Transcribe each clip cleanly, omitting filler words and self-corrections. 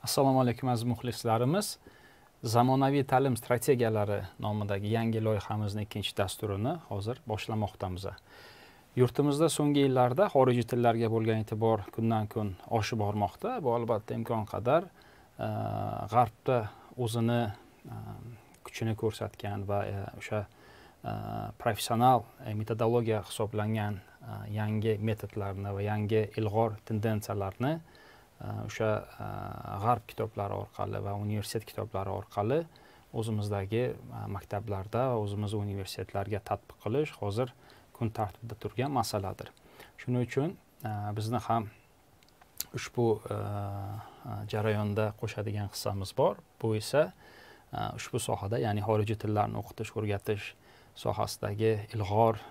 Assalomu alaykum aziz muxlislarimiz. Zamonaviy ta'lim strategiyalari nomidagi yangi loyihamizning ikkinchi dasturini hozir boshlamoqdamiz. Yurtimizda so'nggi yillarda xorijiy tillarga bo'lgan e'tibor kundan-kun oshib bormoqda. Bu albatta imkon qadar g'arbda o'zini kuchini ko'rsatgan va o'sha professional metodologiya hisoblangan yangi metodlarni va yangi ilg'or tendensiyalarni o'sha g'arb kitoblari orqali va universitet kitoblari orqali o'zimizdagi maktablarda, o'zimiz universitetlarga tatbiq qilish hozir kun tartibida turgan masaladir. Shuning uchun bizni ham ushbu jarayonda qo'shadigan hissamiz bor. Bu esa ushbu sohada, ya'ni xorijiy tillarni o'qitish, o'rgatish sohasidagi ilg'or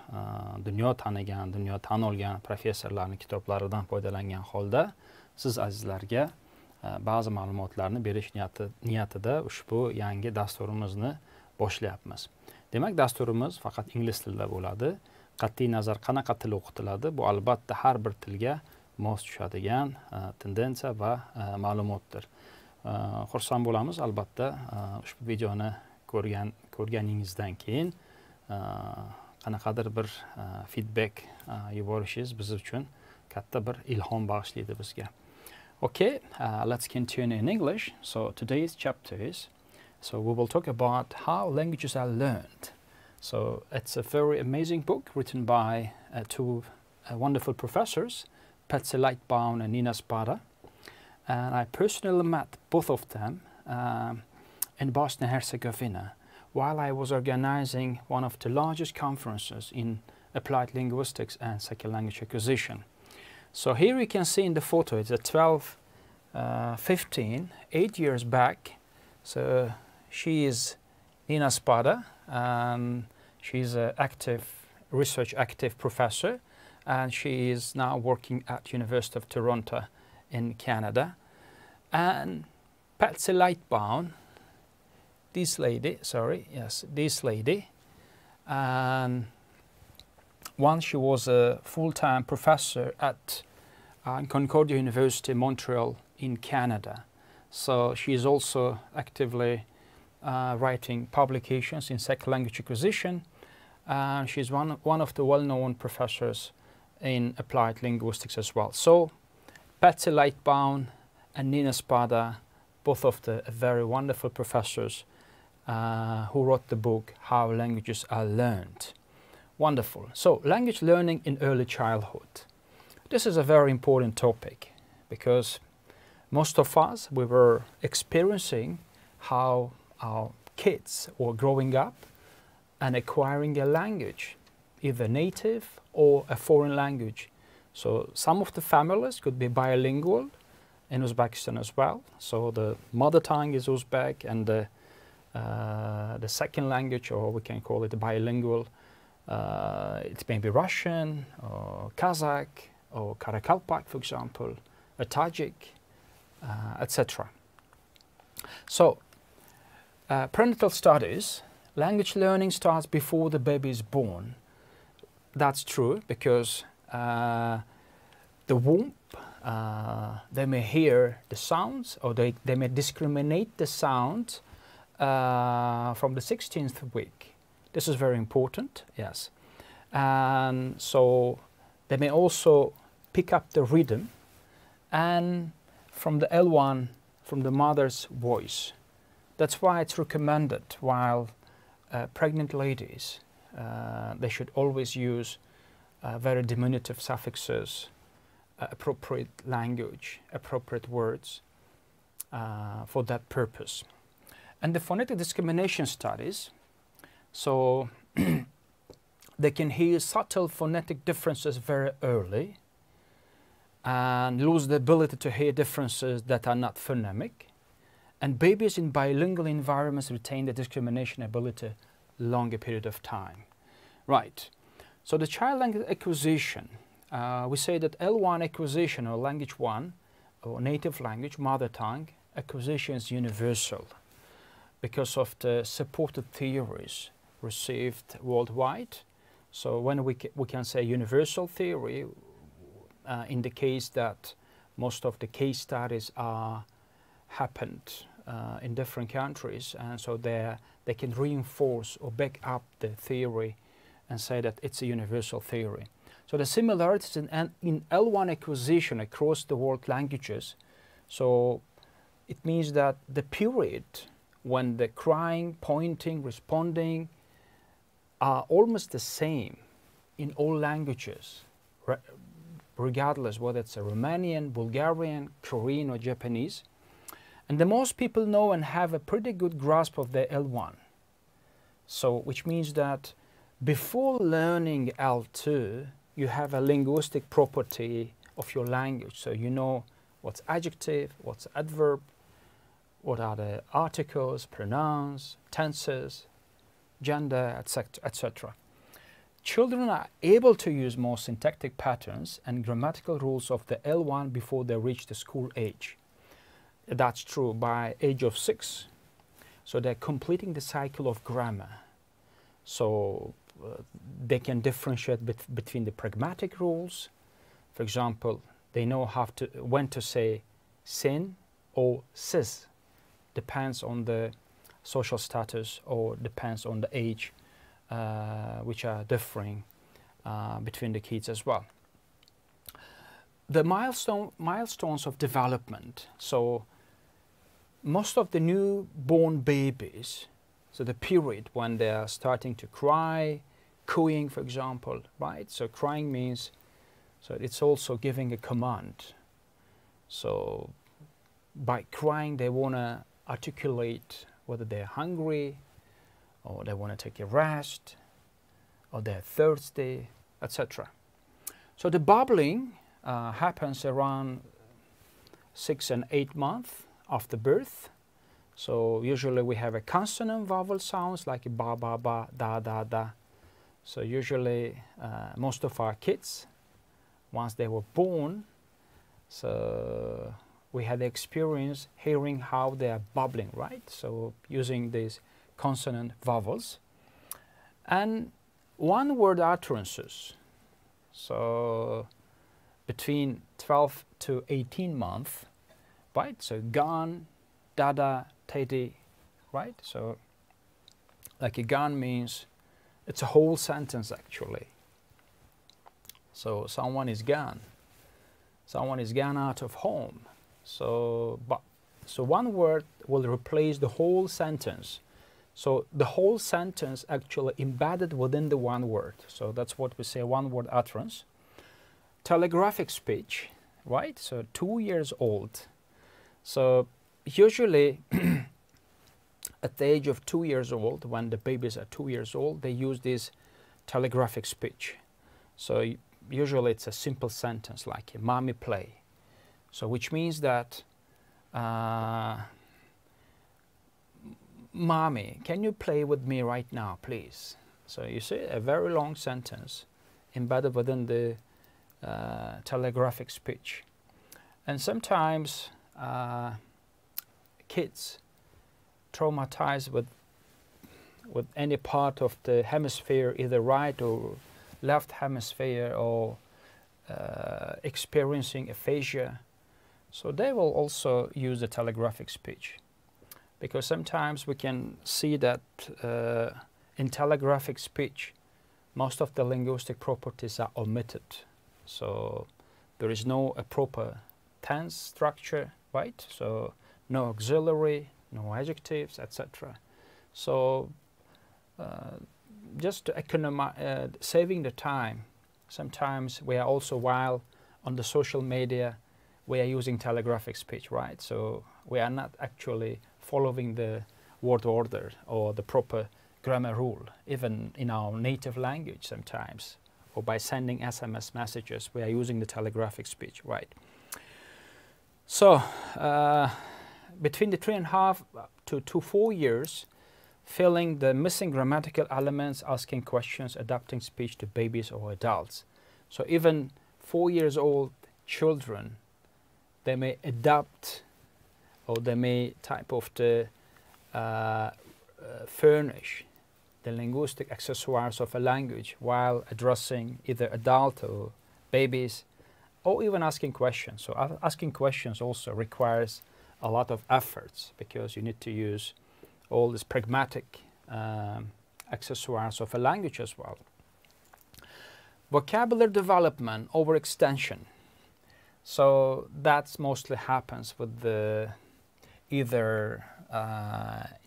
dunyo tanigan, dunyo tan olgan professorlarning kitoblaridan foydalangan holda siz azizlarga ba'zi ma'lumotlarni berish niyatida ushbu yangi dasturimizni boshlayapmiz. Demak, dasturimiz faqat ingliz tilida bo'ladi. Qat'iy nazar qanaqa til o'qitiladi, bu albatta har bir tilga mos tushadigan tendensiya va ma'lumotdir. Xursand bo'lamiz albatta ushbu videoni ko'rganingizdan keyin qanaqadir bir feedback yuborishingiz biz uchun katta bir ilhom bag'ishlaydi bizga. Okay, let's continue in English. So today's chapter is, we will talk about how languages are learned. So it's a very amazing book written by two wonderful professors, Patsy Lightbown and Nina Spada. And I personally met both of them in Bosnia and Herzegovina while I was organizing one of the largest conferences in applied linguistics and second language acquisition. So here you can see in the photo, it's a 12, 15, 8 years back. So she is Nina Spada, and she's an research active professor, and she is now working at University of Toronto in Canada. And Patsy Lightbown, this lady, and once she was a full-time professor at Concordia University, Montreal in Canada. So she is also actively writing publications in second language acquisition. She's one of the well-known professors in applied linguistics as well. So Patsy Lightbown and Nina Spada, both of the very wonderful professors who wrote the book, How Languages Are Learned. Wonderful. So, language learning in early childhood. This is a very important topic because most of us, we were experiencing how our kids were growing up and acquiring a language, either native or a foreign language. So, some of the families could be bilingual in Uzbekistan as well. So, the mother tongue is Uzbek, and the second language, or we can call it bilingual, it may be Russian, or Kazakh, or Karakalpak, for example, a Tajik, etc. So, prenatal studies, language learning starts before the baby is born. That's true because the womb, they may hear the sounds, or they may discriminate the sounds from the 16th week. This is very important, yes. And so they may also pick up the rhythm and from the L1, from the mother's voice. That's why it's recommended while pregnant ladies, they should always use very diminutive suffixes, appropriate language, appropriate words for that purpose. And the phonetic discrimination studies, so they can hear subtle phonetic differences very early and lose the ability to hear differences that are not phonemic. And babies in bilingual environments retain the discrimination ability longer period of time. Right. So the child language acquisition, we say that L1 acquisition, or language 1, or native language, mother tongue, acquisition is universal because of the supported theories received worldwide. So when we can say universal theory indicates that most of the case studies are happened in different countries, and so they can reinforce or back up the theory and say that it's a universal theory. So the similarities in L1 acquisition across the world languages, so it means that the period when the crying, pointing, responding are almost the same in all languages, regardless whether it's a Romanian, Bulgarian, Korean or Japanese. And the most people know and have a pretty good grasp of the L1. So, which means that before learning L2, you have a linguistic property of your language. So you know what's adjective, what's adverb, what are the articles, pronouns, tenses, gender, etc., etc. Children are able to use more syntactic patterns and grammatical rules of the L1 before they reach the school age. That's true by age of 6. So they're completing the cycle of grammar. So they can differentiate between the pragmatic rules. For example, they know when to say sin or sis. Depends on the social status or depends on the age, which are differing between the kids as well. The milestones of development. So most of the newborn babies, so the period when they are starting to cry, cooing, for example, right? So crying means, so it's also giving a command. So by crying, they want to articulate whether they're hungry or they want to take a rest or they're thirsty, etc. So the babbling happens around 6 and 8 months after birth. So usually we have a consonant vowel sounds like ba, ba, ba, da, da, da. So usually most of our kids, once they were born, so we had the experience hearing how they are babbling, right? So using these consonant vowels. And one word utterances. So between 12 to 18 months, right? So gone, dada, teddy, right? So like a gone means it's a whole sentence actually. So someone is gone. Someone is gone out of home. So one word will replace the whole sentence. So the whole sentence actually embedded within the one word. So that's what we say one word utterance. Telegraphic speech, right? So 2 years old. So usually at the age of 2 years old, when the babies are 2 years old, they use this telegraphic speech. So usually it's a simple sentence like mommy play. So which means that mommy, can you play with me right now, please? So you see a very long sentence embedded within the telegraphic speech. And sometimes kids traumatized with any part of the hemisphere, either right or left hemisphere, or experiencing aphasia, so they will also use the telegraphic speech. Because sometimes we can see that in telegraphic speech, most of the linguistic properties are omitted. So there is no proper tense structure, right? So no auxiliary, no adjectives, etc. So just to economize, saving the time, sometimes we are also, while on the social media, we are using telegraphic speech, right? So we are not actually following the word order or the proper grammar rule, even in our native language sometimes, or by sending SMS messages, we are using the telegraphic speech, right? So between the 3.5 to 4 years, filling the missing grammatical elements, asking questions, adapting speech to babies or adults. So even 4 years old children, they may adapt, or they may type of the furnish the linguistic accessoires of a language while addressing either adult or babies, or even asking questions. So asking questions also requires a lot of efforts, because you need to use all these pragmatic accessoires of a language as well. Vocabulary development over extension. So that mostly happens with the either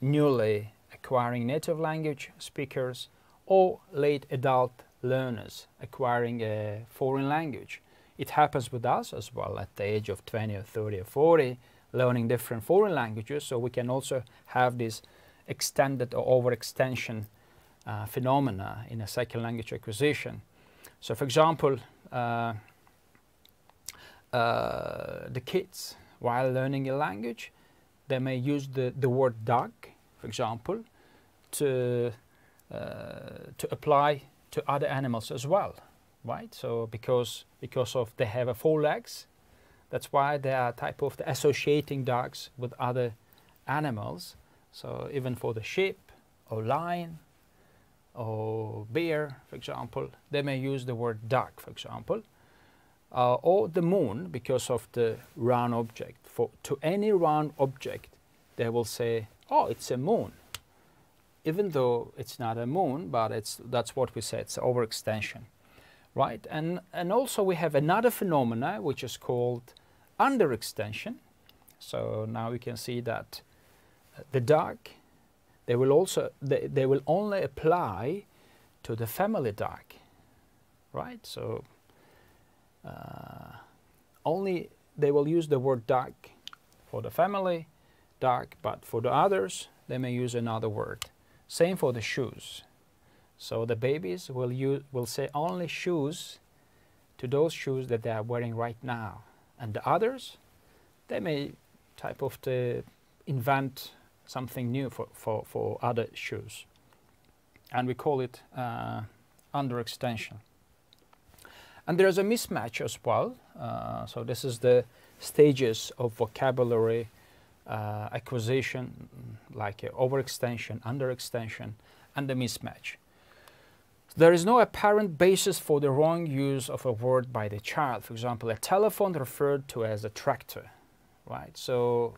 newly acquiring native language speakers or late adult learners acquiring a foreign language. It happens with us as well at the age of 20 or 30 or 40, learning different foreign languages, so we can also have this extended or overextension phenomena in a second language acquisition. So for example, the kids, while learning a language, they may use the word dog, for example, to apply to other animals as well, right? So because of they have 4 legs, that's why they are type of the associating dogs with other animals. So even for the sheep or lion or bear, for example, they may use the word dog, for example, or the moon, because of the round object. To any round object, they will say, "Oh, it's a moon," even though it's not a moon, but that's what we say. It's overextension, right? And also we have another phenomena which is called underextension. So now we can see that the dog, they will only apply to the family dog, right? So only they will use the word dog for the family dog, but for the others they may use another word. Same for the shoes. So the babies will say only shoes to those shoes that they are wearing right now, and the others, they may type of invent something new for other shoes, and we call it underextension. And there's a mismatch as well. So this is the stages of vocabulary acquisition, like overextension, underextension, and the mismatch. There is no apparent basis for the wrong use of a word by the child. For example, a telephone referred to as a tractor, right? So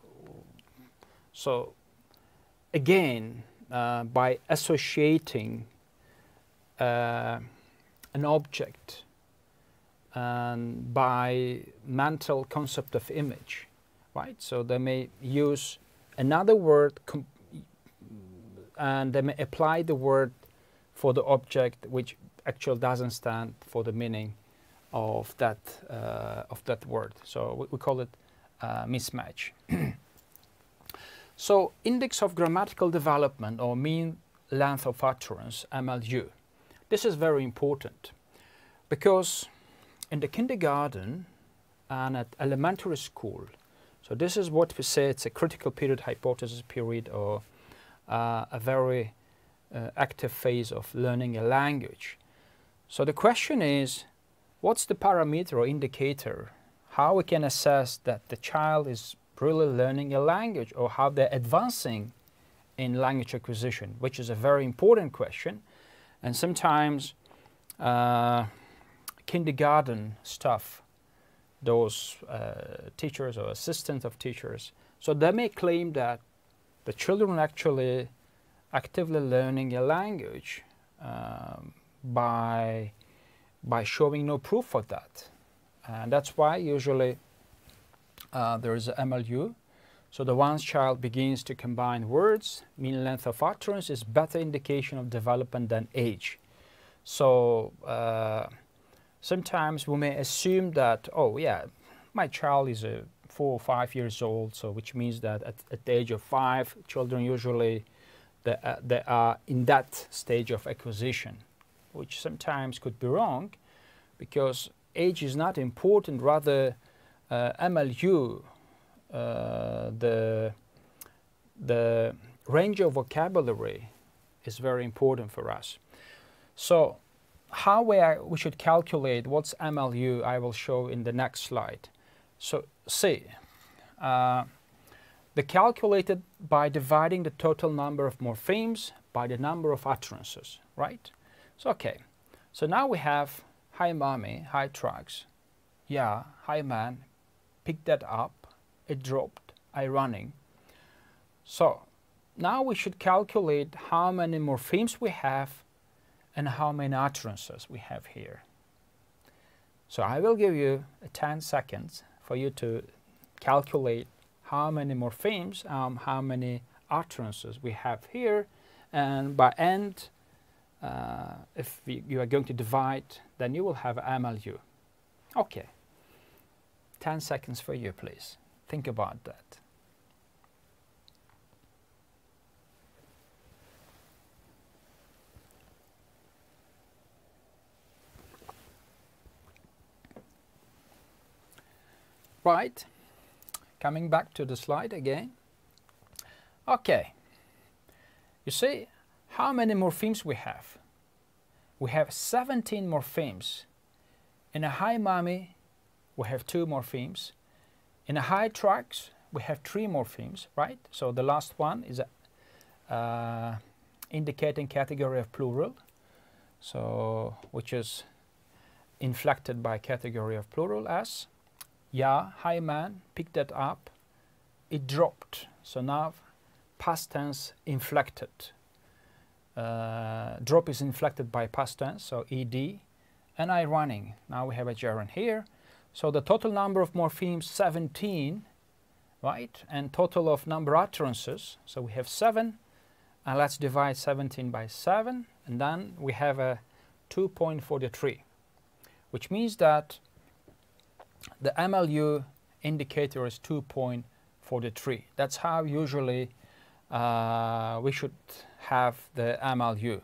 again, by associating an object and by mental concept of image, right? So they may use another word and they may apply the word for the object which actually doesn't stand for the meaning of that word. So we call it mismatch. So index of grammatical development, or mean length of utterance, MLU. This is very important because in the kindergarten and at elementary school, so this is what we say, it's a critical period, hypothesis period, or a very active phase of learning a language. So the question is, what's the parameter or indicator? How we can assess that the child is really learning a language, or how they're advancing in language acquisition, which is a very important question. And sometimes kindergarten staff, those teachers or assistants of teachers, so they may claim that the children actually actively learning a language by showing no proof of that. And that's why usually there is a MLU. So the once child begins to combine words, mean length of utterance is better indication of development than age. So sometimes we may assume that, oh yeah, my child is 4 or 5 years old, so which means that at the age of 5, children usually they are in that stage of acquisition, which sometimes could be wrong, because age is not important, rather MLU, the range of vocabulary is very important for us. So how we should calculate what's MLU, I will show in the next slide. So see, they calculated by dividing the total number of morphemes by the number of utterances, right? So okay, so now we have hi mommy, hi trucks, yeah, hi man, pick that up, it dropped, I running. So now we should calculate how many morphemes we have and how many utterances we have here. So I will give you 10 seconds for you to calculate how many morphemes, how many utterances we have here, and by end, if you are going to divide, then you will have MLU. Okay, 10 seconds for you, please. Think about that. Right, coming back to the slide again. Okay, you see how many morphemes we have? We have 17 morphemes. In a high mummy, we have 2 morphemes. In a high trax, we have 3 morphemes, right? So the last one is indicating category of plural, so which is inflected by category of plural as. Yeah, high man, picked that up, it dropped. So now past tense inflected. Drop is inflected by past tense, so ed, and I running. Now we have a gerund here. So the total number of morphemes 17, right? And total of number utterances, so we have 7, and let's divide 17 by 7, and then we have a 2.43, which means that the MLU indicator is 2.43. That's how usually we should have the MLU.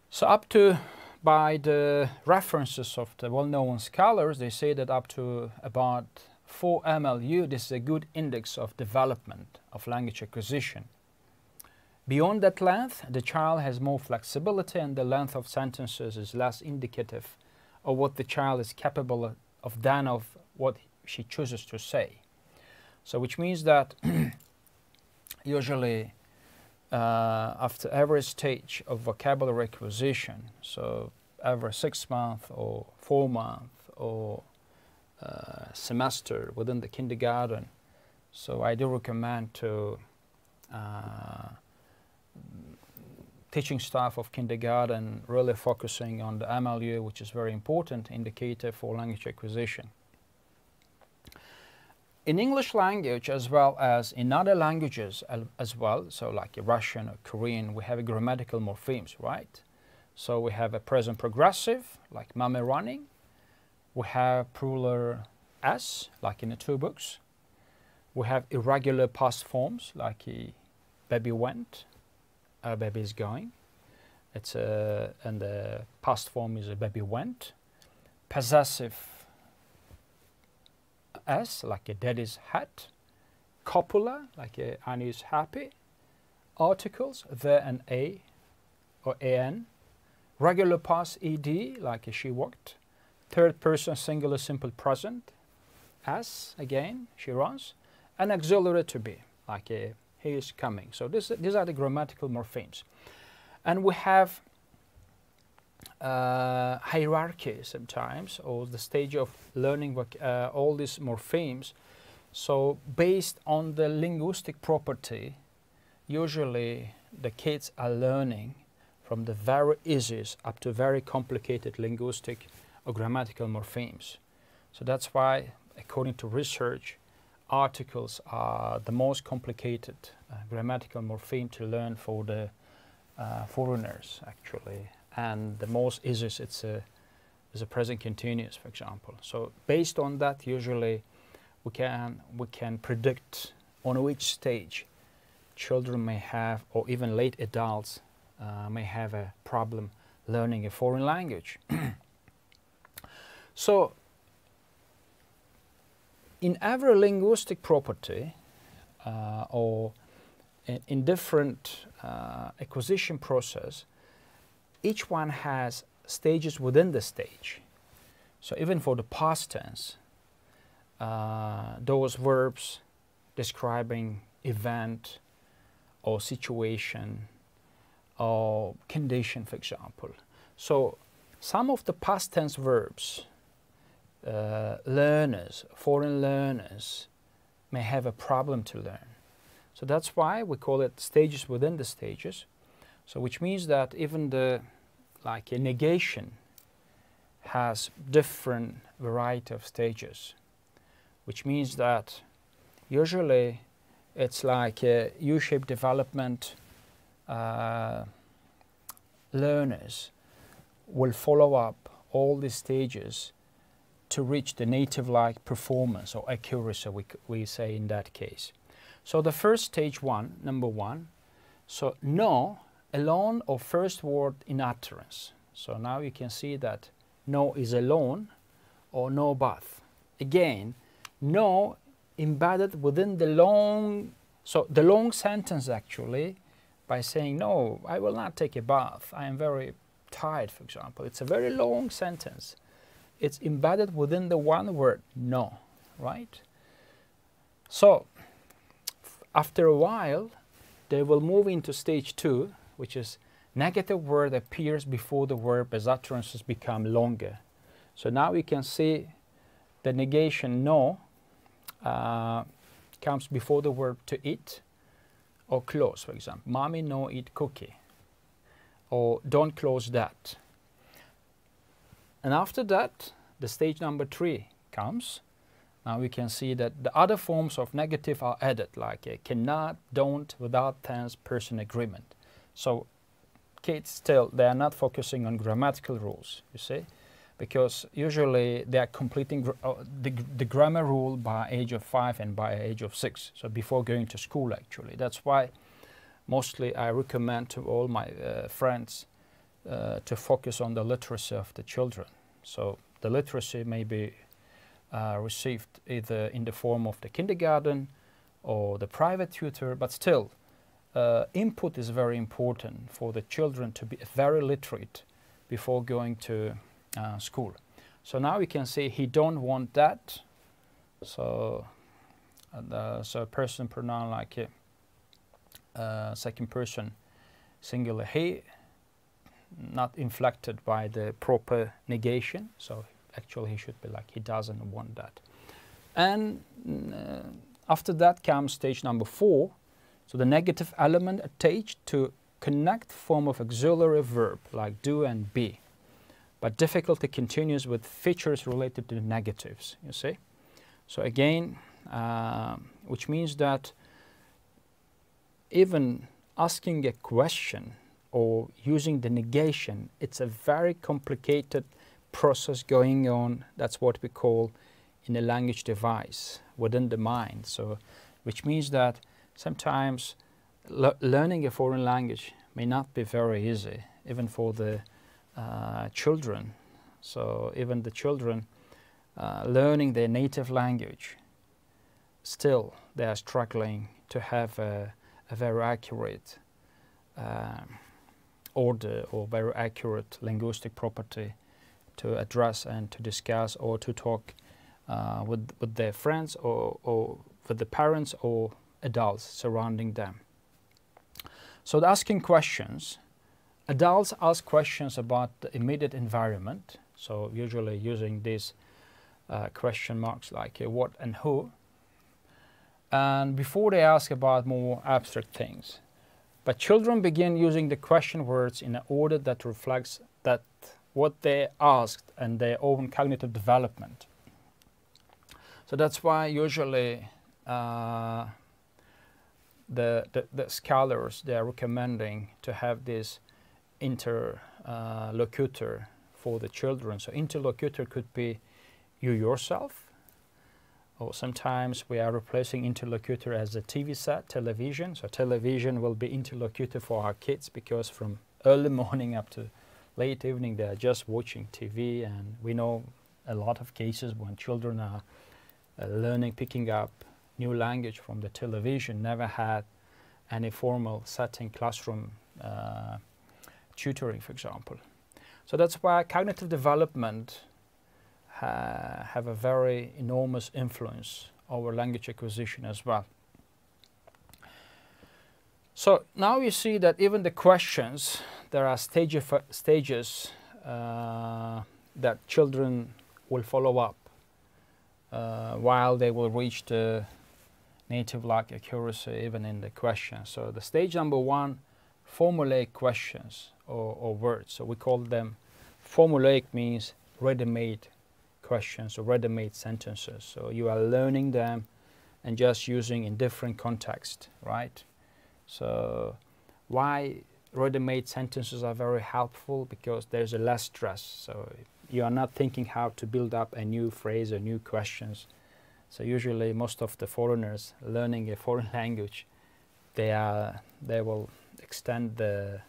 So up to, by the references of the well-known scholars, they say that up to about 4 MLU, this is a good index of development of language acquisition. Beyond that length, the child has more flexibility and the length of sentences is less indicative of what the child is capable of than of what she chooses to say. So which means that usually after every stage of vocabulary acquisition, so every 6 months or 4 months or semester within the kindergarten, so I do recommend to teaching staff of kindergarten really focusing on the MLU, which is very important indicator for language acquisition. In English language as well as in other languages as well, so like Russian or Korean, we have grammatical morphemes, right? So we have a present progressive, like mommy running. We have plural s, like in the 2 books. We have irregular past forms, like baby went, baby is going. It's and the past form is a baby went. Possessive s, like a daddy's hat. Copula, like Annie is happy. Articles, the and a or an. Regular past ed, like she walked. Third person singular simple present, as, again, she runs. And auxiliary to be, like he is coming. So these are the grammatical morphemes. And we have hierarchy sometimes, or the stage of learning all these morphemes. So based on the linguistic property, usually the kids are learning from the very easiest up to very complicated linguistic or grammatical morphemes. So that's why, according to research, articles are the most complicated grammatical morpheme to learn for the foreigners, actually. And the most easiest is a present continuous, for example. So based on that, usually we can predict on which stage children may have, or even late adults may have a problem learning a foreign language. So in every linguistic property or in different acquisition process, each one has stages within the stage. So even for the past tense, those verbs describing event or situation or condition, for example. So some of the past tense verbs, learners, foreign learners, may have a problem to learn. So that's why we call it stages within the stages. So which means that even the, like a negation has different variety of stages, which means that usually it's like a U-shaped development. Learners will follow up all these stages to reach the native-like performance or accuracy, we say in that case. So the first stage one, number one, so no alone or first word in utterance. So now you can see that no is alone or no bath. Again, no embedded within the long, so the long sentence actually, by saying no, I will not take a bath, I am very tired, for example. It's a very long sentence. It's embedded within the one word no, right? So after a while, they will move into stage two, which is negative word appears before the verb as utterances become longer. So now we can see the negation no comes before the verb to eat or close, for example. Mommy no eat cookie. Or don't close that. And after that, the stage number three comes. Now we can see that the other forms of negative are added, like a cannot, don't, without tense, person, agreement. So kids still, they are not focusing on grammatical rules, you see, because usually they are completing the grammar rule by age of 5 and by age of 6, so before going to school actually. That's why mostly I recommend to all my friends to focus on the literacy of the children. So the literacy may be received either in the form of the kindergarten or the private tutor, but still input is very important for the children to be very literate before going to school. So now we can see he don't want that. So so person pronoun like second person singular he, not inflected by the proper negation. So actually he should be like he doesn't want that. And after that comes stage number 4. So the negative element attached to connect form of auxiliary verb like do and be. But difficulty continues with features related to the negatives, you see. So again, which means that even asking a question or using the negation, it's a very complicated process going on. That's what we call in a language device within the mind. So, which means that sometimes learning a foreign language may not be very easy, even for the children. So even the children learning their native language, still they are struggling to have a very accurate order or very accurate linguistic property to address and to discuss or to talk with their friends or with the parents or adults surrounding them. So asking questions, adults ask questions about the immediate environment, so usually using these question marks like what and who, and before they ask about more abstract things. But children begin using the question words in an order that reflects that what they asked and their own cognitive development. So that's why usually the scholars, they are recommending to have this interlocutor for the children. So interlocutor could be you yourself, or sometimes we are replacing interlocutor as a TV set, television. So television will be interlocutor for our kids because from early morning up to late evening they are just watching TV, and we know a lot of cases when children are learning, picking up new language from the television, never had any formal setting, classroom tutoring, for example. So that's why cognitive development have a very enormous influence over language acquisition as well. So now you see that even the questions, there are stages that children will follow up while they will reach the native-like accuracy even in the question. So the stage number 1, formulaic questions or words. So we call them formulaic, means ready-made questions or ready-made sentences. So you are learning them and just using in different contexts, right? So why ready-made sentences are very helpful? Because there's a less stress. So you are not thinking how to build up a new phrase or new questions. So usually most of the foreigners learning a foreign language, they will extend the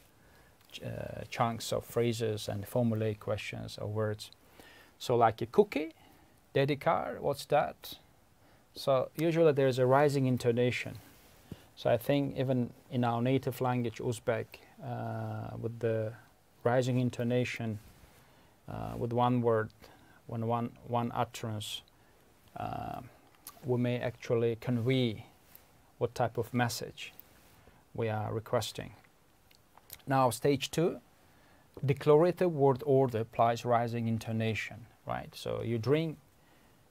chunks of phrases and formulaic questions or words. So like a cookie, dedikar, what's that? So usually there's a rising intonation. So I think even in our native language, Uzbek, with the rising intonation, with one word, one utterance, we may actually convey what type of message we are requesting. Now stage 2, declarative word order applies rising intonation, right? So you drink,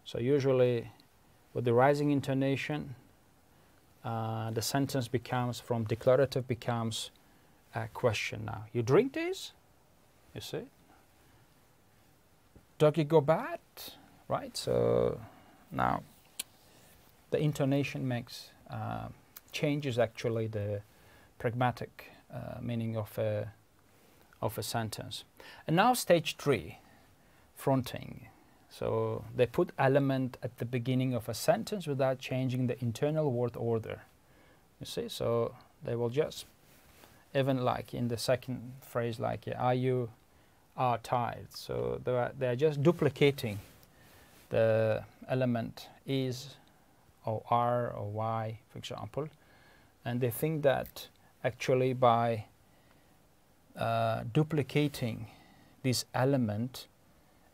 so usually with the rising intonation, the sentence becomes, from declarative becomes a question now. You drink this? You see? Dog you go bad? Right? So now the intonation makes changes actually the pragmatic meaning of a sentence. And now stage 3, fronting. So they put element at the beginning of a sentence without changing the internal word order. You see, so they will just, even like in the second phrase, like are you are tired. So they are just duplicating the element is or are or y, for example, and they think that actually by duplicating this element,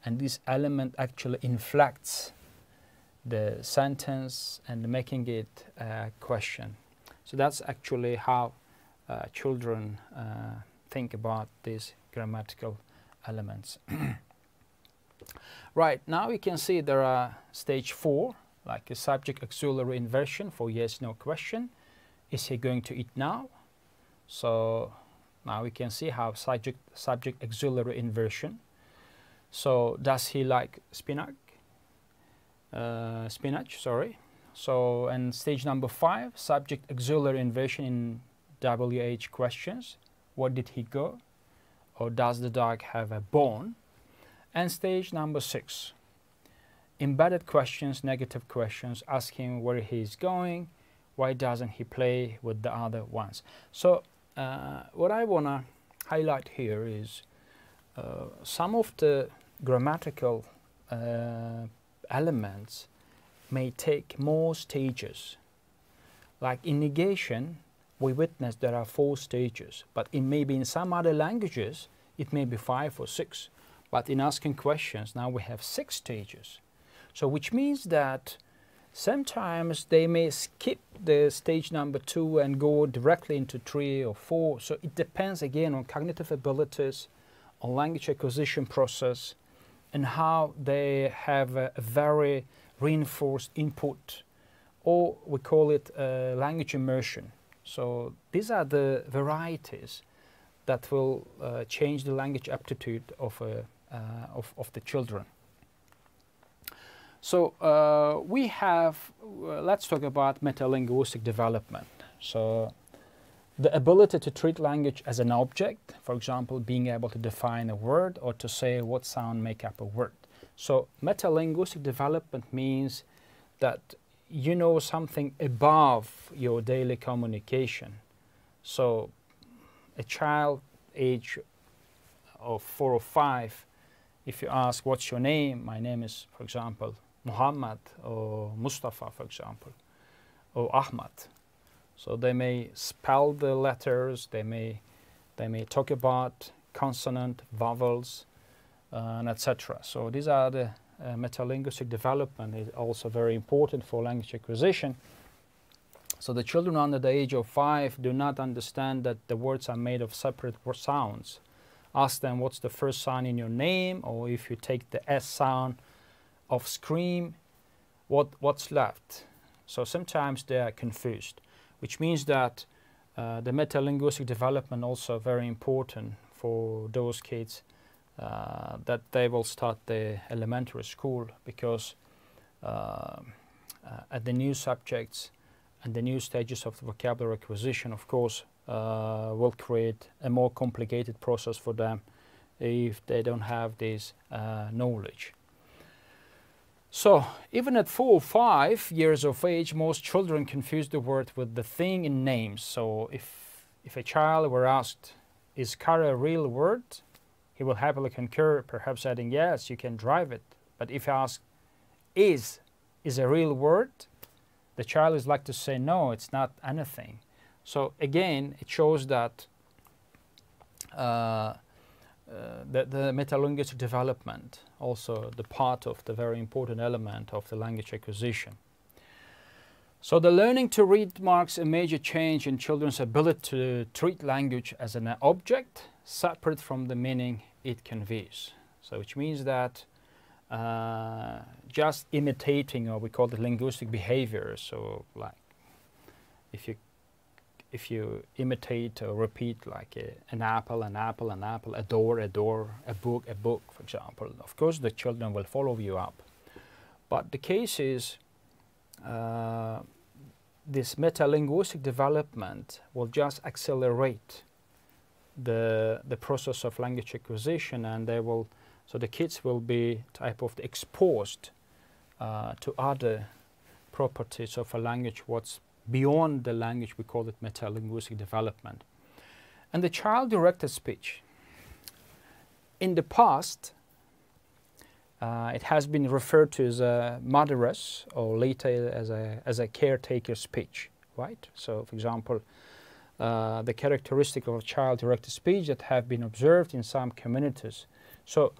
and this element actually inflects the sentence and making it a question. So that's actually how children think about these grammatical elements. Right, now you can see there are stage 4, like a subject auxiliary inversion for yes, no question. Is he going to eat now? So now we can see how subject auxiliary inversion. So does he like spinach? Sorry. So and stage number 5, subject auxiliary inversion in WH questions. Where did he go? Or does the dog have a bone? And stage number 6, embedded questions, negative questions, asking where he's going, why doesn't he play with the other ones. So what I want to highlight here is some of the grammatical elements may take more stages. Like in negation, we witness there are 4 stages, but maybe in some other languages it may be 5 or 6. But in asking questions, now we have 6 stages. So which means that sometimes they may skip the stage number 2 and go directly into 3 or 4. So it depends again on cognitive abilities, on language acquisition process, and how they have a very reinforced input, or we call it language immersion. So these are the varieties that will change the language aptitude of the children. So we have, let's talk about metalinguistic development. So the ability to treat language as an object, for example, being able to define a word or to say what sound make up a word. So metalinguistic development means that you know something above your daily communication. So a child age of 4 or 5, if you ask what's your name, my name is, for example, Muhammad or Mustafa, for example, or Ahmad. So they may spell the letters, they may talk about consonant, vowels, and etc. So these are the metalinguistic development is also very important for language acquisition. So the children under the age of 5 do not understand that the words are made of separate sounds. Ask them what's the first sound in your name, or if you take the S sound of scream, what's left? So sometimes they are confused, which means that the metalinguistic development also very important for those kids that they will start the elementary school, because at the new subjects and the new stages of vocabulary acquisition, of course, will create a more complicated process for them if they don't have this knowledge. So even at 4 or 5 years of age, most children confuse the word with the thing in names. So if a child were asked, is car a real word? He will happily concur, perhaps adding, yes, you can drive it. But if asked, is a real word, the child is like to say, no, it's not anything. So again, it shows that the metalinguistic development, also the part of the very important element of the language acquisition. So the learning to read marks a major change in children's ability to treat language as an object separate from the meaning it conveys. So which means that just imitating, or we call it linguistic behavior, so like if you imitate or repeat like an apple, an apple, an apple, a door, a door, a book, for example, of course the children will follow you up. But the case is this metalinguistic development will just accelerate the process of language acquisition, and they will, so the kids will be type of exposed to other properties of a language, what's beyond the language. We call it metalinguistic development. And the child-directed speech. In the past, it has been referred to as a motheress, or later as a caretaker speech, right? So, for example, the characteristic of child-directed speech that have been observed in some communities. So,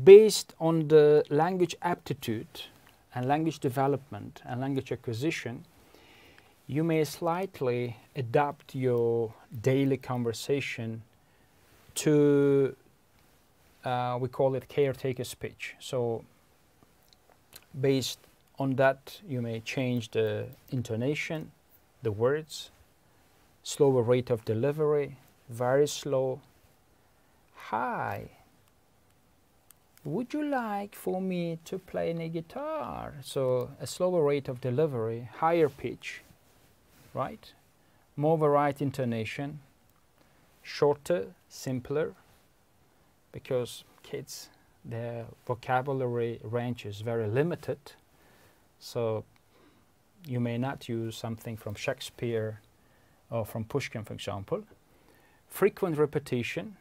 based on the language aptitude and language development and language acquisition, you may slightly adapt your daily conversation to, we call it caretaker speech. So based on that, you may change the intonation, the words, slower rate of delivery, very slow. Hi, would you like for me to play a guitar? So a slower rate of delivery, higher pitch, right? More variety intonation, shorter, simpler, because kids, their vocabulary range is very limited. So you may not use something from Shakespeare or from Pushkin, for example. Frequent repetition,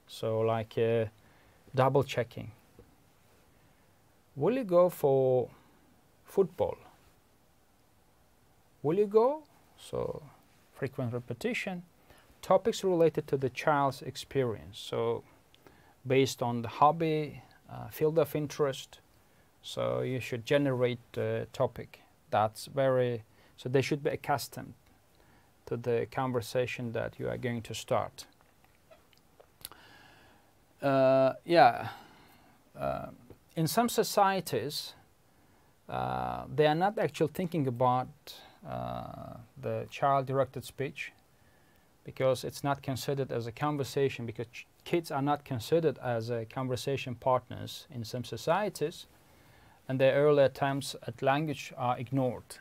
so like double checking. Will you go for football? Will you go? So frequent repetition. Topics related to the child's experience. So based on the hobby, field of interest. So you should generate the topic. That's very, so they should be accustomed to the conversation that you are going to start. In some societies, they are not actually thinking about the child-directed speech, because it's not considered as a conversation, because kids are not considered as conversation partners in some societies, and their early attempts at language are ignored.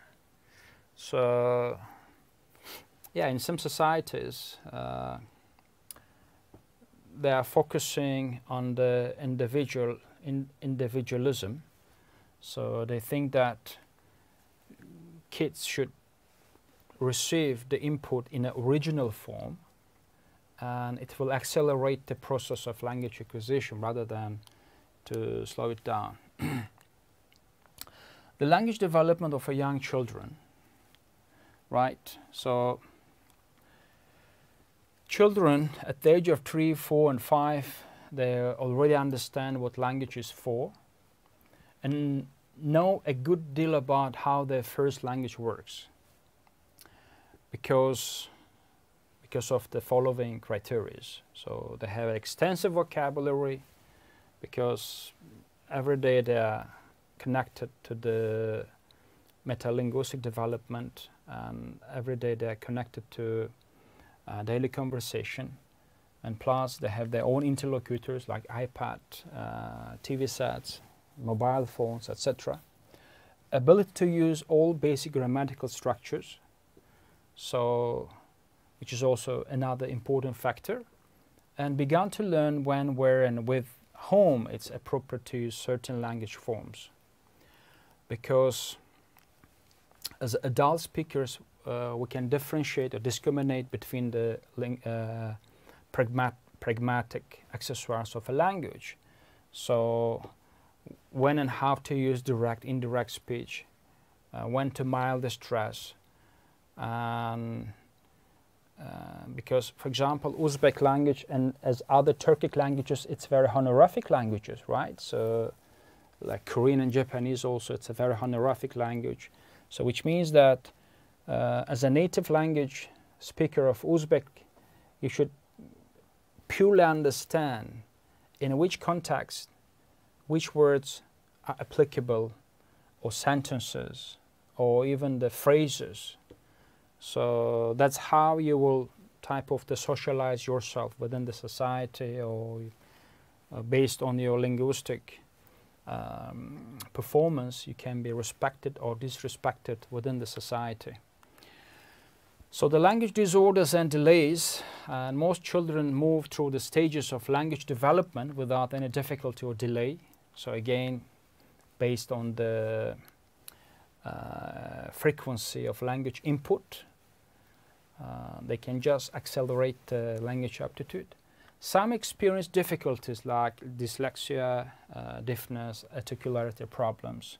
So, yeah, in some societies, they are focusing on the individualism. So they think that kids should receive the input in an original form, and it will accelerate the process of language acquisition rather than to slow it down. The language development of a young children, right? So children at the age of 3, 4, and 5, they already understand what language is for and know a good deal about how their first language works, because of the following criteria. So they have extensive vocabulary, because every day they are connected to the metalinguistic development, and every day they're connected to daily conversation, and plus they have their own interlocutors like iPad, TV sets, mobile phones, etc. Ability to use all basic grammatical structures, so which is also another important factor, and began to learn when, where, and with whom it's appropriate to use certain language forms. Because as adult speakers, we can differentiate or discriminate between the pragmatic accessoires of a language. So when and how to use direct, indirect speech, when to mild the stress, and because, for example, Uzbek language and as other Turkic languages, it's very honorific languages, right? So like Korean and Japanese also, it's a very honorific language. So which means that as a native language speaker of Uzbek, you should purely understand in which context, which words are applicable, or sentences, or even the phrases. So that's how you will type of the socialize yourself within the society, or based on your linguistic performance, you can be respected or disrespected within the society. So the language disorders and delays, and most children move through the stages of language development without any difficulty or delay. So again, based on the frequency of language input, they can just accelerate the language aptitude. Some experience difficulties like dyslexia, deafness, articularity problems.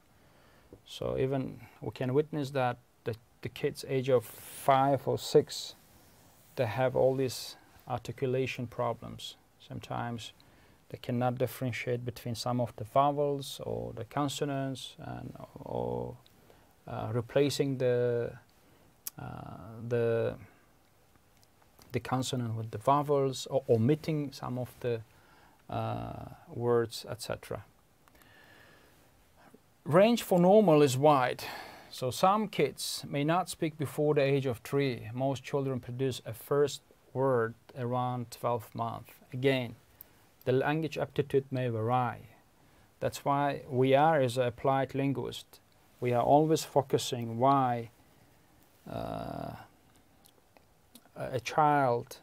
So even we can witness that the kids age of 5 or 6, they have all these articulation problems. Sometimes they cannot differentiate between some of the vowels or the consonants, and or replacing the consonant with the vowels, or omitting some of the words, etc. Range for normal is wide. So some kids may not speak before the age of 3. Most children produce a first word around 12 months. Again, the language aptitude may vary. That's why we are, as an applied linguist, we are always focusing why a child,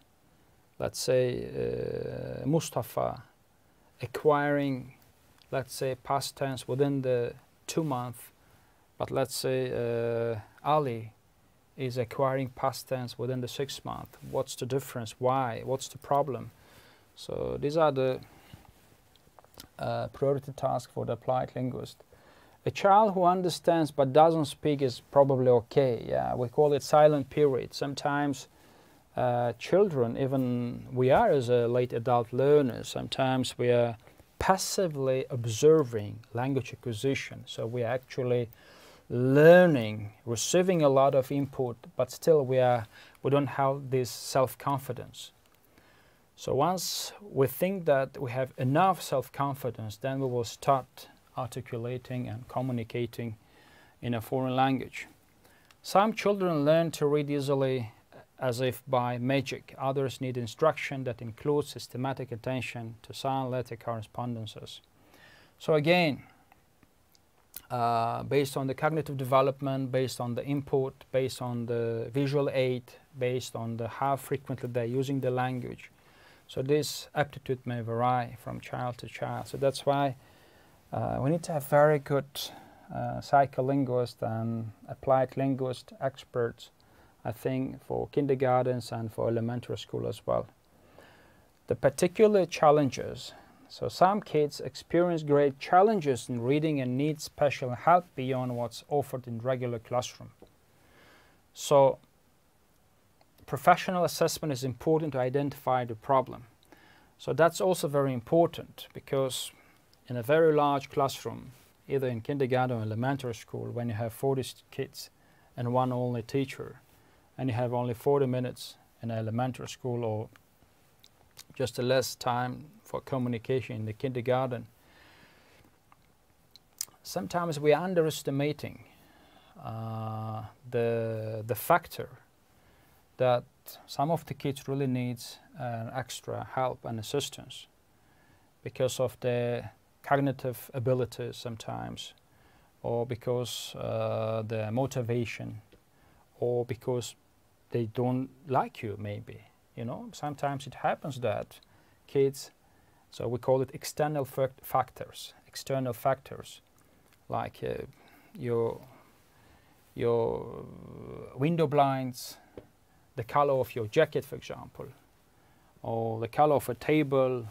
let's say Mustafa, acquiring, let's say, past tense within the 2 months, but let's say Ali is acquiring past tense within the 6 months. What's the difference? Why? What's the problem? So these are the priority tasks for the applied linguist. A child who understands but doesn't speak is probably okay. Yeah, we call it silent period. Sometimes children, even we are as a late adult learners, sometimes we are passively observing language acquisition. So we are actually learning, receiving a lot of input, but still we don't have this self-confidence. So once we think that we have enough self-confidence, then we will start articulating and communicating in a foreign language. Some children learn to read easily as if by magic. Others need instruction that includes systematic attention to sound letter correspondences. So again, based on the cognitive development, based on the input, based on the visual aid, based on how frequently they're using the language. So this aptitude may vary from child to child. So that's why we need to have very good psycholinguists and applied linguist experts, I think, for kindergartens and for elementary school as well. The particular challenges. So some kids experience great challenges in reading and need special help beyond what's offered in regular classroom. So professional assessment is important to identify the problem. So that's also very important, because in a very large classroom, either in kindergarten or elementary school, when you have 40 kids and one only teacher, and you have only 40 minutes in elementary school, or just a less time for communication in the kindergarten, sometimes we are underestimating the factor that some of the kids really needs extra help and assistance because of their cognitive abilities sometimes, or because their motivation, or because they don't like you maybe. You know, sometimes it happens that kids, so we call it external factors, like your window blinds, the color of your jacket, for example, or the color of a table,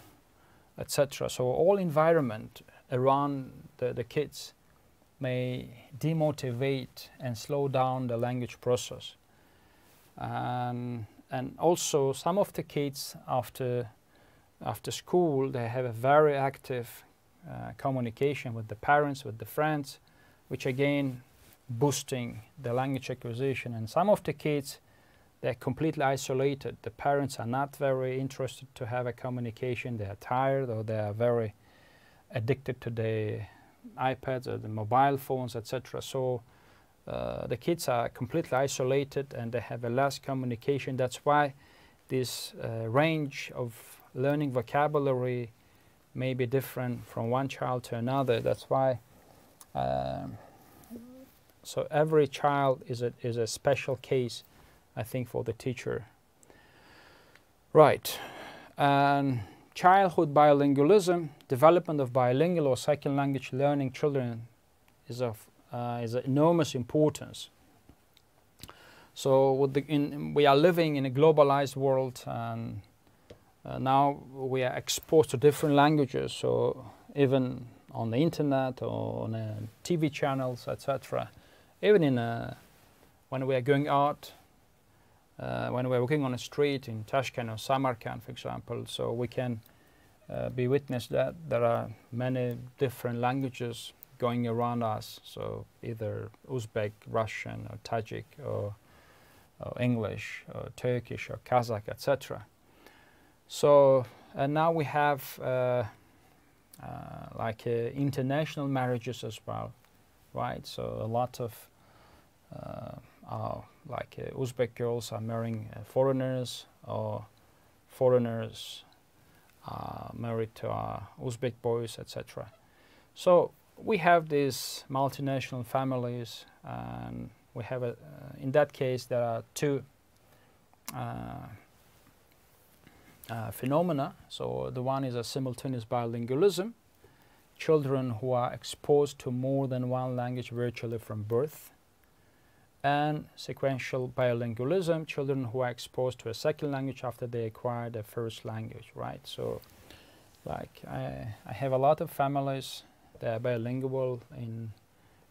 etc. So all environment around the kids may demotivate and slow down the language process. And also some of the kids after school, they have a very active communication with the parents, with the friends, which again boosting the language acquisition. And some of the kids, they're completely isolated. The parents are not very interested to have a communication. They are tired, or they are very addicted to the iPads or the mobile phones, etc. So the kids are completely isolated and they have a less communication. That's why this range of learning vocabulary may be different from one child to another. That's why so every child is a special case, I think, for the teacher. Right. Childhood bilingualism, development of bilingual or second language learning children is of enormous importance. So we are living in a globalized world, and now we are exposed to different languages. So even on the internet or on TV channels, etc. Even when we are going out, when we're walking on a street in Tashkent or Samarkand, for example, so we can be witness that there are many different languages going around us. So either Uzbek, Russian, or Tajik, or English, or Turkish, or Kazakh, etc. So and now we have like international marriages as well, right? So a lot of Uzbek girls are marrying foreigners, or foreigners are married to Uzbek boys, etc. So we have these multinational families, and we have in that case there are two phenomena. So the one is a simultaneous bilingualism, children who are exposed to more than one language virtually from birth, and sequential bilingualism, children who are exposed to a second language after they acquire their first language, right? So like I have a lot of families that are bilingual in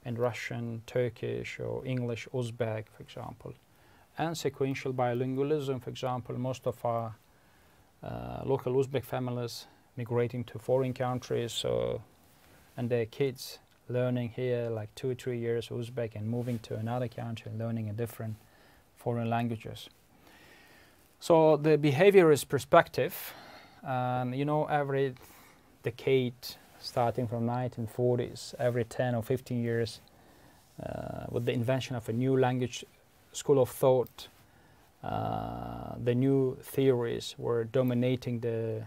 Russian, Turkish, or English, Uzbek, for example. And sequential bilingualism, for example, most of our local Uzbek families migrating to foreign countries, so, and their kids learning here like 2 or 3 years Uzbek and moving to another country and learning a different foreign languages. So the behavior is perspective, and you know, every decade starting from 1940s, every 10 or 15 years, with the invention of a new language school of thought, the new theories were dominating the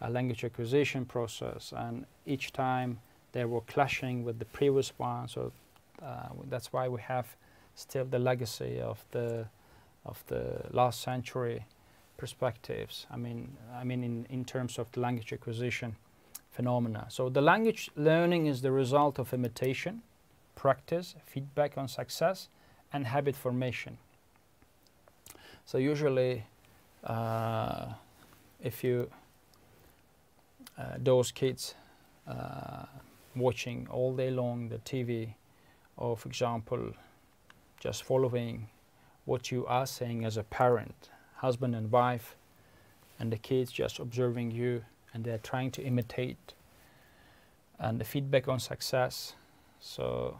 language acquisition process, and each time they were clashing with the previous one. So that's why we have still the legacy of the last century perspectives. I mean in terms of the language acquisition phenomena. So the language learning is the result of imitation, practice, feedback on success, and habit formation. So usually if you those kids watching all day long the TV, or for example just following what you are saying as a parent, husband and wife, and the kids just observing you, and they're trying to imitate, and the feedback on success. So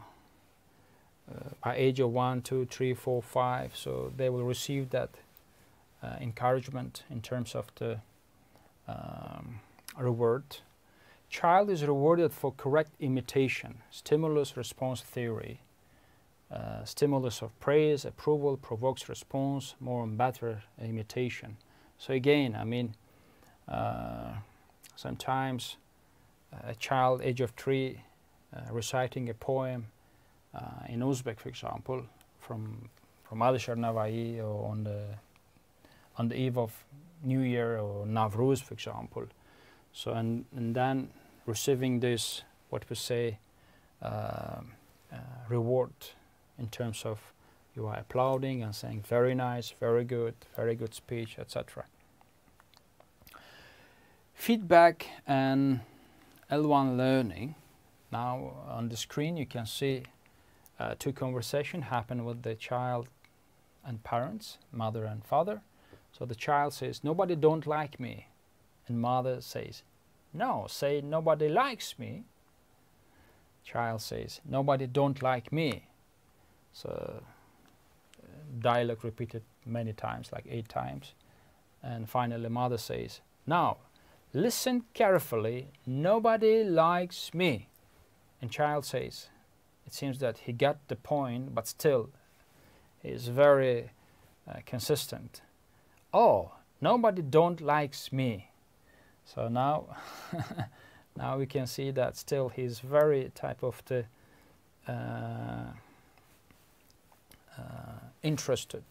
by age of 1, 2, 3, 4, 5, so they will receive that encouragement in terms of the reward. Child is rewarded for correct imitation, stimulus response theory, Stimulus of praise, approval, provokes response, more and better imitation. So again, I mean, sometimes a child age of 3 reciting a poem in Uzbek, for example, from Alisher Navai, or on the eve of New Year or Navruz, for example. So and then receiving this, what we say, reward in terms of you are applauding and saying very nice, very good speech, etc. Feedback and L1 learning. Now on the screen you can see 2 conversations happen with the child and parents, mother and father. So the child says, "Nobody don't like me," and mother says, "No, say nobody likes me." Child says, "Nobody don't like me." So dialogue repeated many times, like 8 times. And finally mother says, "Now listen carefully, nobody likes me." And child says, it seems that he got the point, but still is very consistent. "Oh, nobody don't likes me." So now now we can see that still he's very type of the interested,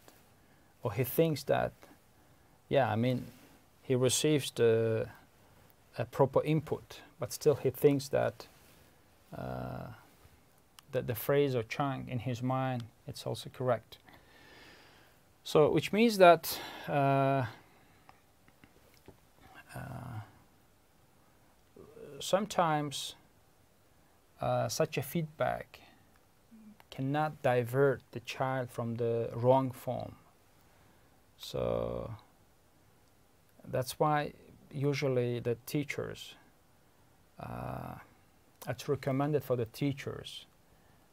or he thinks that, yeah, I mean, he receives the proper input, but still he thinks that that the phrase or chunk in his mind, it's also correct. So which means that sometimes such a feedback cannot divert the child from the wrong form. So that's why usually the teachers, it's recommended for the teachers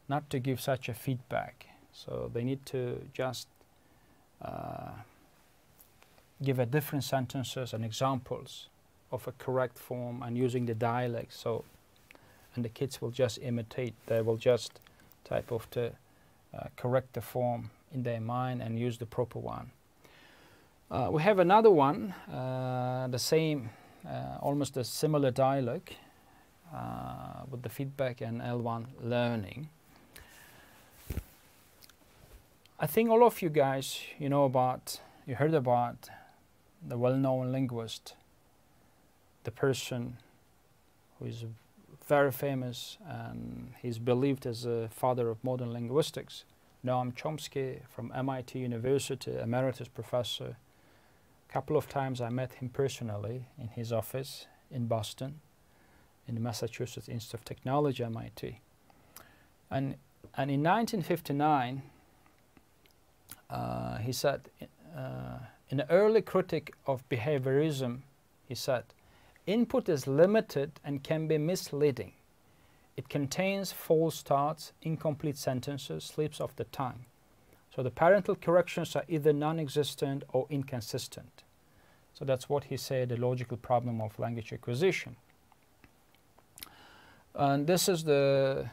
not to give such a feedback. So they need to just give a different sentences and examples of a correct form and using the dialect. So, and the kids will just imitate. They will just type of the correct the form in their mind and use the proper one. We have another one, the same, almost a similar dialogue with the feedback and L1 learning. I think all of you guys, you heard about the well-known linguist, the person who is very famous and he's believed as a father of modern linguistics, Noam Chomsky from MIT University, emeritus professor. A couple of times I met him personally in his office in Boston, in the Massachusetts Institute of Technology, MIT. And in 1959, he said, in an early critic of behaviorism, he said, "Input is limited and can be misleading. It contains false starts, incomplete sentences, slips of the tongue. So the parental corrections are either non-existent or inconsistent." So that's what he said, the logical problem of language acquisition. And this is the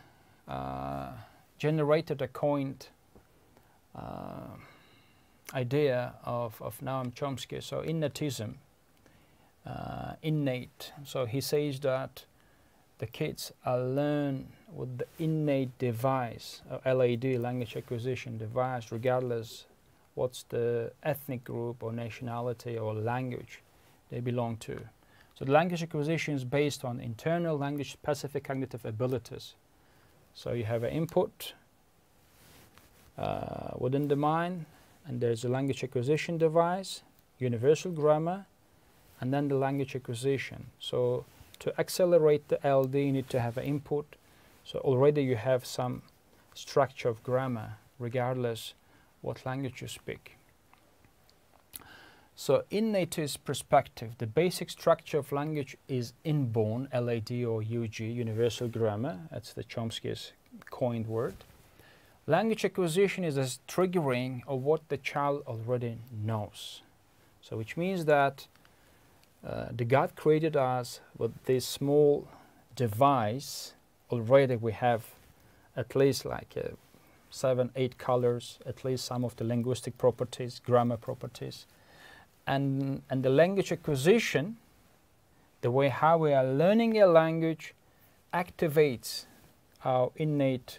generated a coined idea of Noam Chomsky. So innatism, innate. So he says that the kids are learn with the innate device, LAD, language acquisition device, regardless what's the ethnic group or nationality or language they belong to. So the language acquisition is based on internal language specific cognitive abilities. So you have an input within the mind, and there's a language acquisition device, universal grammar, and then the language acquisition. So to accelerate the LD, you need to have an input. So already you have some structure of grammar, regardless what language you speak. So in native perspective, the basic structure of language is inborn, LAD or UG, universal grammar. That's the Chomsky's coined word. Language acquisition is a triggering of what the child already knows. So which means that the God created us with this small device. Already we have at least like 7, 8 colors, at least some of the linguistic properties, grammar properties. And the language acquisition, the way how we are learning a language, activates our innate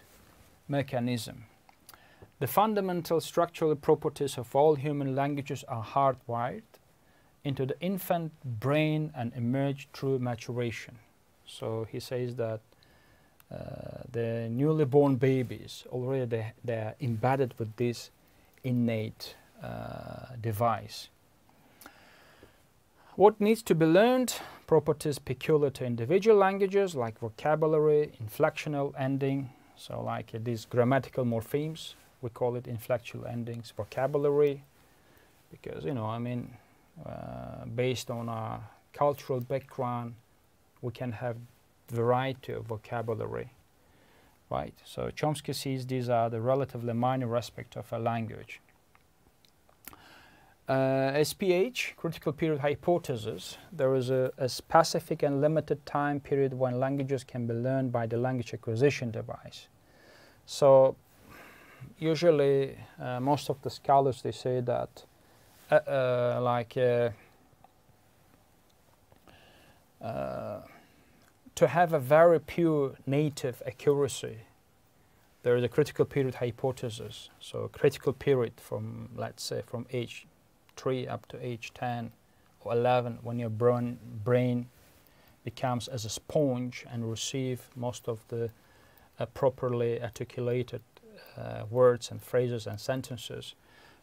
mechanism. The fundamental structural properties of all human languages are hardwired into the infant brain and emerge through maturation. So he says that the newly born babies, already they are embedded with this innate device. What needs to be learned? Properties peculiar to individual languages like vocabulary, inflectional ending, so like these grammatical morphemes, we call it inflectional endings, vocabulary, because, you know, I mean, based on our cultural background, we can have variety of vocabulary, right? So Chomsky sees these are the relatively minor aspects of a language. SPH, critical period hypothesis, there is a specific and limited time period when languages can be learned by the language acquisition device. So usually most of the scholars, they say that to have a very pure native accuracy, there is a critical period hypothesis. So critical period from, let's say, from age 3 up to age 10 or 11, when your brain becomes as a sponge and receive most of the properly articulated words and phrases and sentences.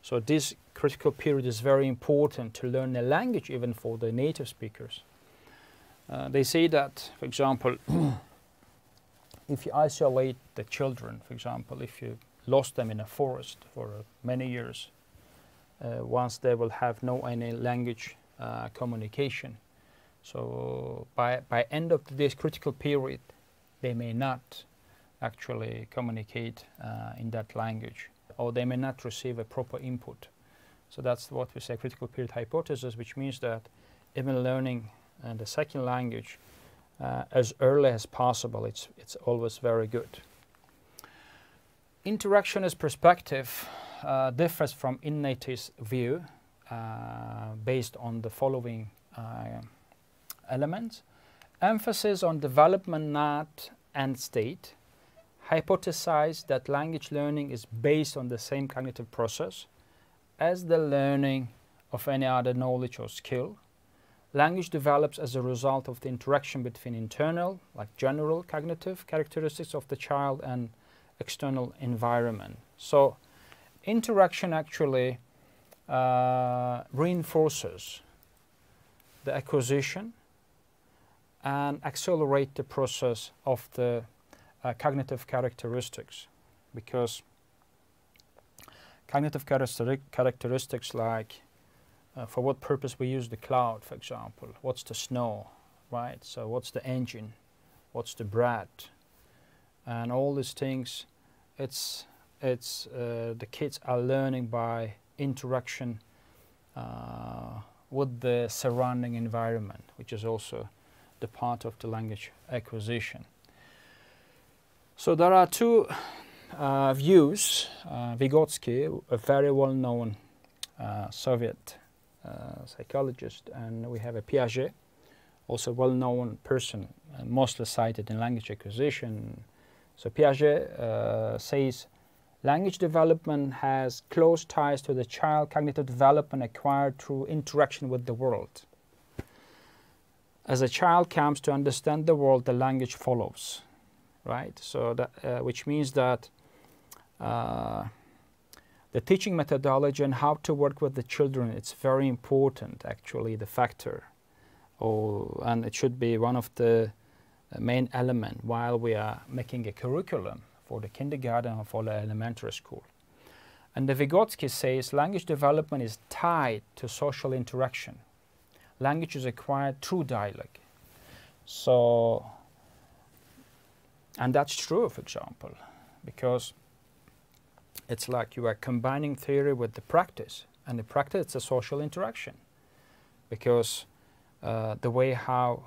So this critical period is very important to learn a language, even for the native speakers. They say that, for example, if you isolate the children, for example, if you lost them in a forest for many years, once they will have no any language communication. So by end of this critical period, they may not actually communicate in that language, or they may not receive a proper input. So that's what we say critical period hypothesis, which means that even learning the second language as early as possible, it's always very good. Interactionist perspective differs from innatist view based on the following elements. Emphasis on development, not end state. Hypothesize that language learning is based on the same cognitive process as the learning of any other knowledge or skill. Language develops as a result of the interaction between internal, like general cognitive characteristics of the child, and external environment. So interaction actually reinforces the acquisition and accelerate the process of the cognitive characteristics, because cognitive characteristics like for what purpose we use the cloud, for example, what's the snow, right? So what's the engine, what's the bread, and all these things, the kids are learning by interaction with the surrounding environment, which is also the part of the language acquisition. So there are two views. Vygotsky, a very well-known Soviet psychologist, and we have a Piaget, also a well-known person, mostly cited in language acquisition. So Piaget says language development has close ties to the child cognitive development acquired through interaction with the world. As a child comes to understand the world, the language follows, right? So that, which means that the teaching methodology and how to work with the children, it's very important, actually, the factor. And it should be one of the main elements while we are making a curriculum for the kindergarten or for the elementary school. And the Vygotsky says language development is tied to social interaction. Language is acquired through dialogue. So, and that's true, for example, because it's like you are combining theory with the practice, and the practice, it's a social interaction, because the way how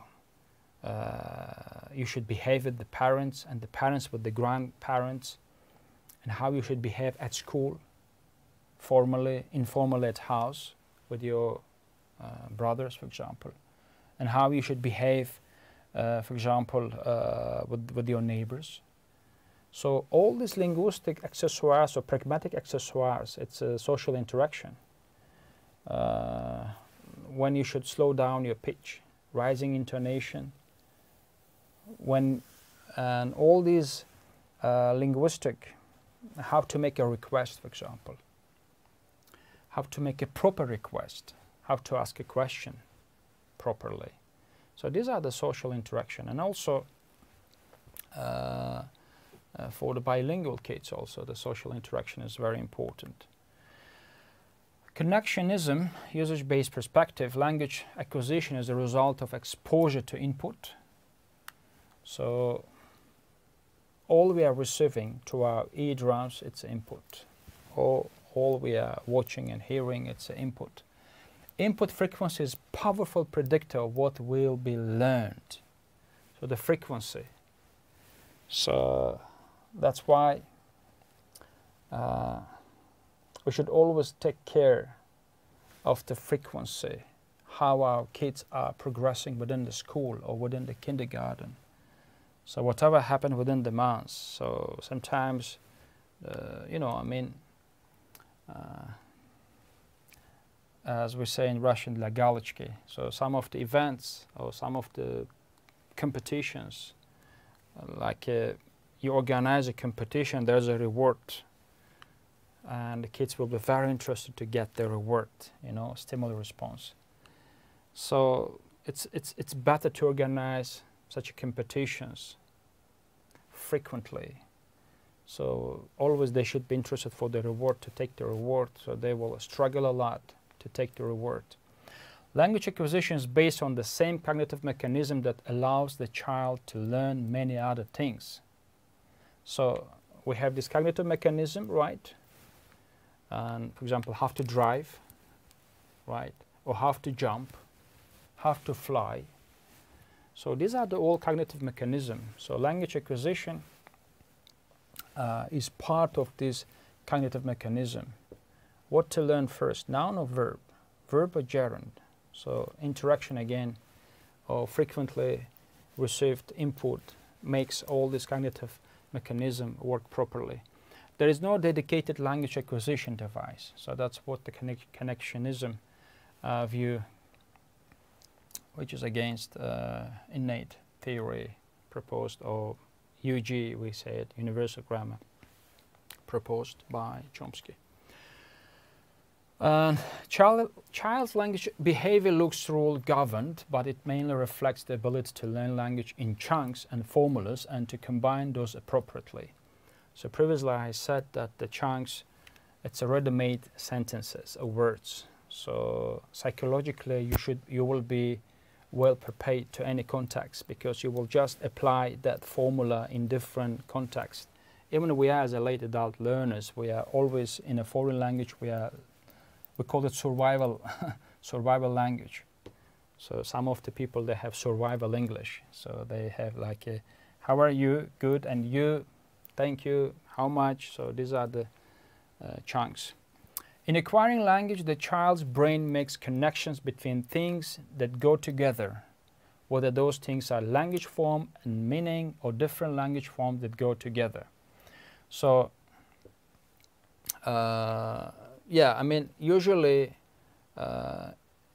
you should behave with the parents, and the parents with the grandparents, and how you should behave at school, formally, informally at house with your brothers, for example, and how you should behave, for example, with your neighbors. So all these linguistic accessoires or pragmatic accessoires, it's a social interaction. When you should slow down your pitch, rising intonation, and all these linguistic, how to make a request, for example, how to make a proper request, how to ask a question properly. So these are the social interaction, and also for the bilingual kids also the social interaction is very important. Connectionism, usage-based perspective, language acquisition is a result of exposure to input. So all we are receiving to our eardrums, it's input. All we are watching and hearing, it's input. Input frequency is a powerful predictor of what will be learned. So the frequency. So that's why we should always take care of the frequency, how our kids are progressing within the school or within the kindergarten. So whatever happened within the months. So sometimes, you know, I mean, as we say in Russian, la galочки. So some of the events or some of the competitions, like you organize a competition, there's a reward, and the kids will be very interested to get the reward, you know, stimuli response. So it's better to organize such competitions frequently. So always they should be interested for the reward, to take the reward, so they will struggle a lot to take the reward. Language acquisition is based on the same cognitive mechanism that allows the child to learn many other things. So we have this cognitive mechanism, right? And for example, how to drive, right? Or how to jump, how to fly. So these are the all cognitive mechanisms. So language acquisition is part of this cognitive mechanism. What to learn first, noun or verb? Verb or gerund? So interaction again, or frequently received input makes all this cognitive mechanism work properly. There is no dedicated language acquisition device. So that's what the connectionism view, which is against innate theory proposed, or UG, we say it, universal grammar, proposed by Chomsky. Child's language behavior looks rule governed, but it mainly reflects the ability to learn language in chunks and formulas and to combine those appropriately. So previously I said that the chunks, it's a ready-made sentences or words. So psychologically you will be well prepared to any context, because you will just apply that formula in different contexts. Even we are as a late adult learners, we are always in a foreign language, we call it survival language. So some of the people, they have survival English. So they have like a, how are you? Good. And you? Thank you. How much? So these are the chunks. In acquiring language, the child's brain makes connections between things that go together, whether those things are language form and meaning or different language forms that go together. So yeah, I mean, usually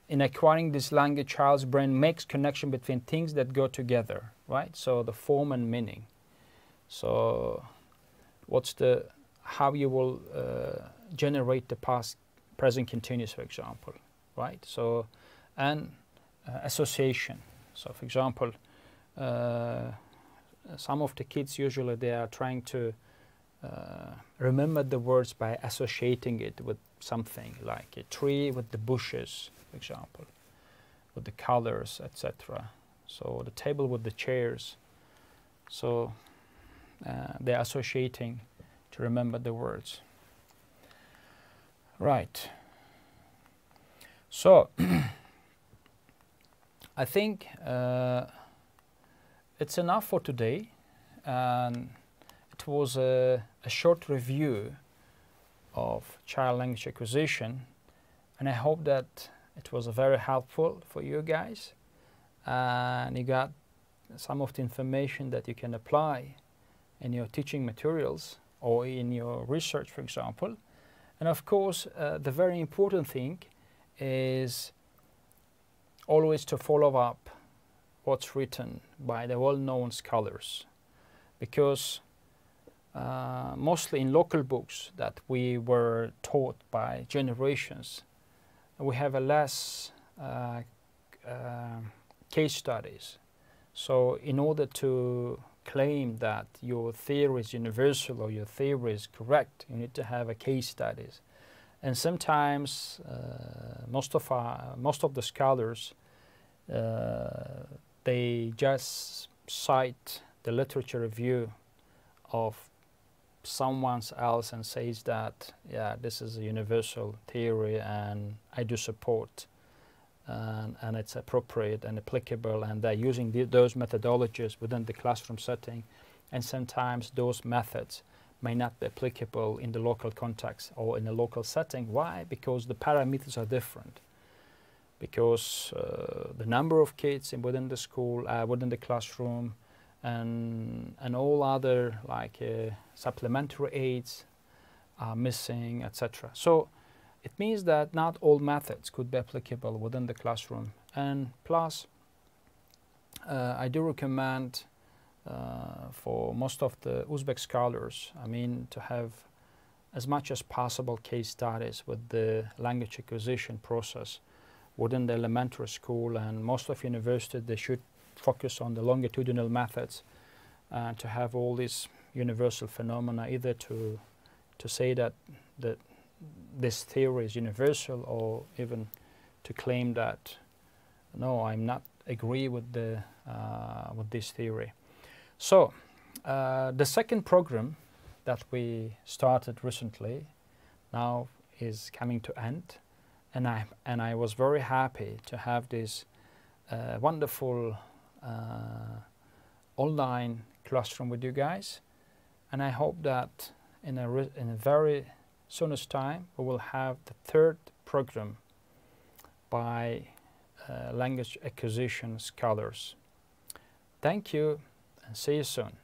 in acquiring this language, child's brain makes connection between things that go together, right? So the form and meaning. So how you will generate the past present continuous, for example, right? So, and association. So for example, some of the kids usually they are trying to remember the words by associating it with something, like a tree with the bushes, for example, with the colors, etc. So the table with the chairs. So they're associating to remember the words. Right. So I think it's enough for today. And it was a a short review of child language acquisition, and I hope that it was very helpful for you guys, and you got some of the information that you can apply in your teaching materials or in your research, for example. And of course, the very important thing is always to follow up what's written by the well-known scholars, because mostly in local books that we were taught by generations, we have a less case studies. So in order to claim that your theory is universal or your theory is correct, you need to have a case studies. And sometimes most of the scholars, they just cite the literature review of someone else and says that, yeah, this is a universal theory and I do support, and it's appropriate and applicable, and they're using those methodologies within the classroom setting, and sometimes those methods may not be applicable in the local context or in a local setting. Why? Because the parameters are different, because the number of kids within the school, within the classroom, and all other like supplementary aids are missing, etc. So it means that not all methods could be applicable within the classroom. And plus, I do recommend for most of the Uzbek scholars, I mean, to have as much as possible case studies with the language acquisition process within the elementary school, and most of universities, they should focus on the longitudinal methods to have all these universal phenomena, either to say that this theory is universal, or even to claim that no, I'm not agree with the with this theory. So the second program that we started recently now is coming to end, and I was very happy to have this wonderful online classroom with you guys, and I hope that in a very soonest time we will have the third program by language acquisition scholars. Thank you, and see you soon.